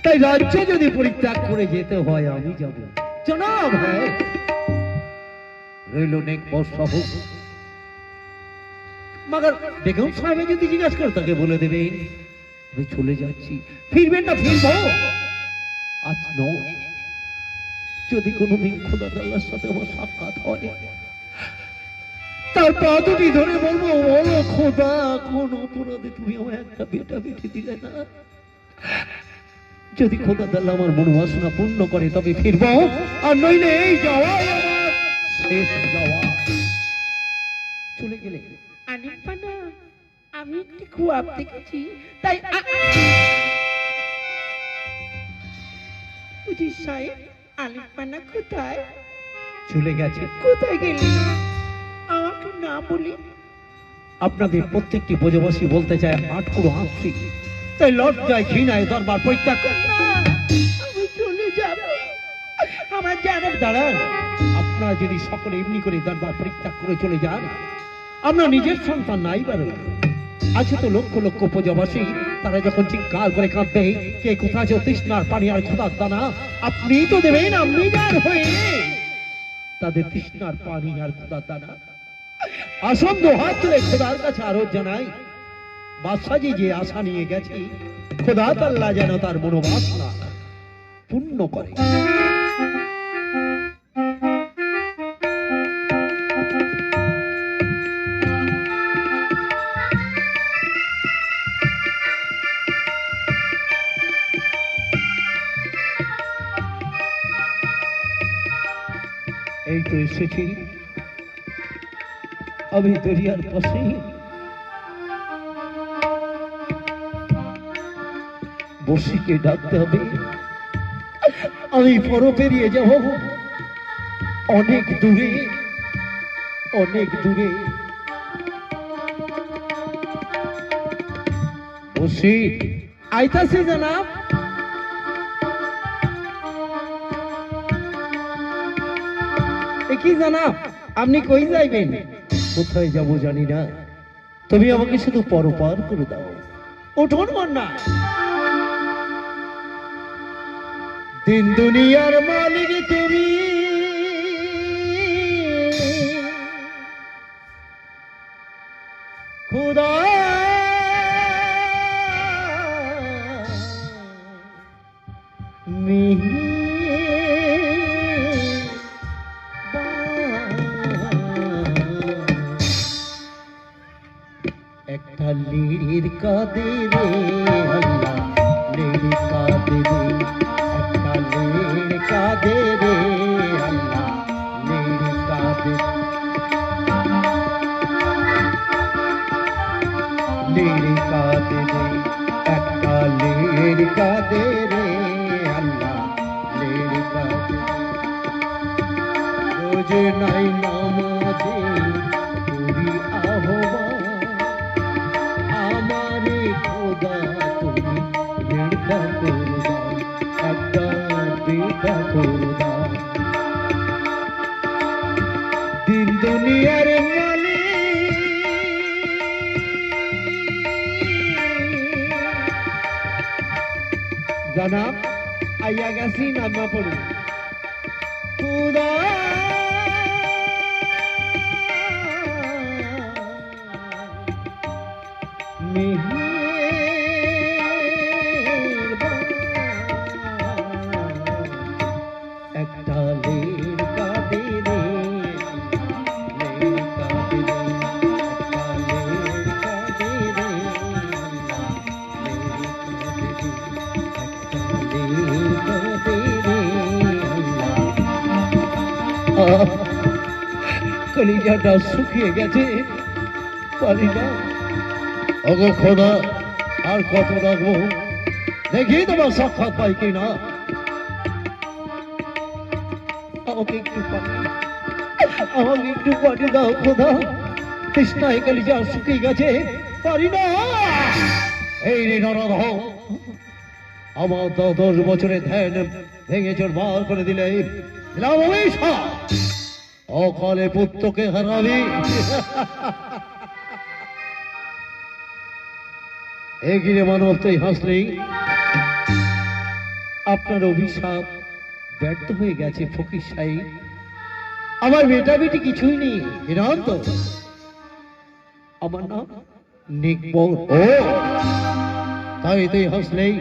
তাই রাজ্য যদি পরিত্যাগ করে যেতে হয় আমি যাব। জনাব হ্যাঁ রইল নেক বর্ষা হোক, মগর বেগম সাহেব যদি জিজ্ঞাসা করে তাকে বলে দেবেন আমি চলে যাচ্ছি। ফিরবেন না? ফিরবো আজ নয়, যদি কোনোদিন খোদা তাআলার সাথে আমার সাক্ষাৎ হয় তার পা দুটি ধরে বলবো, বলো খোদা কোন অপরাধে তুমি আমায় একটা বেটা বেটি দিলে না? যদি খোদা তাআলা আমার মনোবাসনা পূর্ণ করে তবে ফিরবো, আর নইলে এই যাওয়াই আমার শেষ যাওয়া। চলে গেলে আনিফানা, আমি একটি খুয়াব দেখেছি, তাই উজি সাহেব আনিফানা কোথায়? চলে গেছে। কোথায় গেলি আমাকে না বলি? আপনাদের প্রত্যেকটি ব্রজবাসী বলতে চায় আটকুড়ো আঁকছি, তাই লজ্জায় ঘৃণায় দরবার পরিত্যাগ করে না, আমি চলে যাব। আমার জানার দাঁড়ান। আপনারা যদি সকলে এমনি করে দরবার পরিত্যাগ করে চলে যান, আমরা নিজের সন্তান নাই বারো আছে তো লক্ষ লক্ষ প্রজাবাসী, তারা যখন চিৎকার করে কাঁদবে কে কোথায় যে তৃষ্ণার পানি আর খোদার দানা, আপনি তো দেবেন আপনি যার হয়ে তাদের তৃষ্ণার পানি আর খোদার দানা। আসন হাত তুলে খোদার কাছে আরো জানাই, বাদশাজি যে আশা নিয়ে গেছি খোদা তাআলা যেন তার মনোবাসনা পূর্ণ করে। এই তো এসেছি আমি দরিয়ার পাশে, বসিকে ডাকতে হবে, আমি পর পেরিয়ে যাব অনেক দূরে, অনেক দূরে। বসি আইতাছি জনাব। কি জানাব, আপনি কই যাইবেন? কোথায় যাব জানি না, তুমি আমাকে শুধু পরপার করে দাও। উঠুন না। দিন দুনিয়ার মালিক তুমি, খোদা একটা লিড়ির কাঁদে রে আল্লাহ, লিড়ি কাঁদে রে, একটা লিড় কাঁদে রে আল্লাহ, লিড়ি কাঁদে, লিড়ি কাঁদে রে, একটা লিড় কাঁদে রে আল্লাহ, লিড়ি কাঁদে। রোজ নাই নামাজে করি আহ্বান, আমারে খোদা তুমি বেটা করে দাও, একটা বেটা করে দাও। দিন দুনিয়ার মালিক জানাব আইয়া গেছি, নামা পড়ুন। খোদা একটা লের কাঁদে রে, লের কাঁদে রে, একটা লের কাঁদে রে, লের কাঁদে রে, কলিজাটা শুকিয়ে গেছে, পারি না। ওগো খোদা আর কত রাখবো, দেখি তোমার সাক্ষাৎ পাই কিনা। আমাকে একটু পানি দাও খোদা, তৃষ্ণায় কলিজা শুকিয়ে গেছে, পারি না। এই রে নরদ, আমার 10 বছরের ধ্যান ভেঙে চুরমার করে দিলে অকালে পুত্রকে হারাবি। এগিয়ে মানব তুই হাসলি, আপনার অভিশাপ ব্যর্থ হয়ে গেছে ফকির সাহেব। আমার বেটা বেটি কিছুই নেই, হেরান্ত। আমার নাম নিকবর। ও তাই তুই হাসলেই